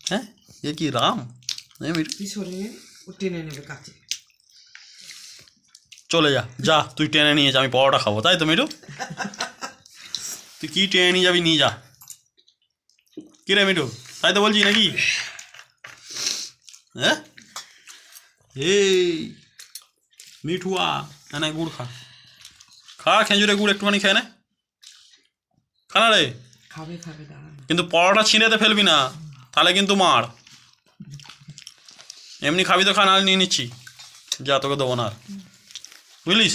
হ্যাঁ এ কি রাম টেনে নেবে কাছে চলে যা যা তুই টেনে নিয়ে যা আমি পরোটা খাবো তাই তো মিঠু তুই কি টেনে নিয়ে যাবি নিয়ে যা কি রে মিঠু তাই তো বলছি নাকি হ্যাঁ এই মিঠুয়া না গুড় খা খা খেজুরে গুড় একটুখানি খেয়ে নে খা না রে খাবে খাবে দাঁড়া কিন্তু পরোটা ছিঁড়েতে ফেলবি না তাহলে কিন্তু মার এমনি খাবি তো খা নাহলে নিয়ে নিচ্ছি যা তোকে দেবো না আর বুঝলিস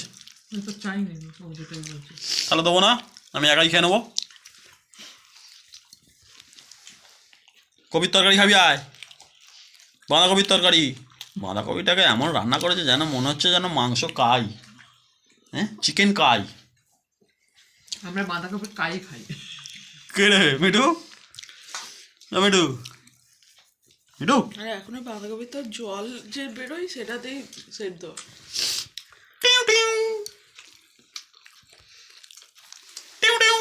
তো চাই না যেটাই বলছি তাহলে দেবো না আমি একাই খেয়ে নেবো কপির তরকারি খাবি আয় বাঁধাকপির তরকারি বাঁধাকপিটাকে এমন রান্না করেছে যেন মনে হচ্ছে যেন মাংস কাই হ্যাঁ চিকেন কাই আমরা বাঁধাকপি কাই খাই কে রে মিঠু মিঠু মিঠু আরে এখনো বাঁধাকপি তো জল যে বেরোয় সেটাতেই সেদ্ধ টিউ টিউ টিউ টিউ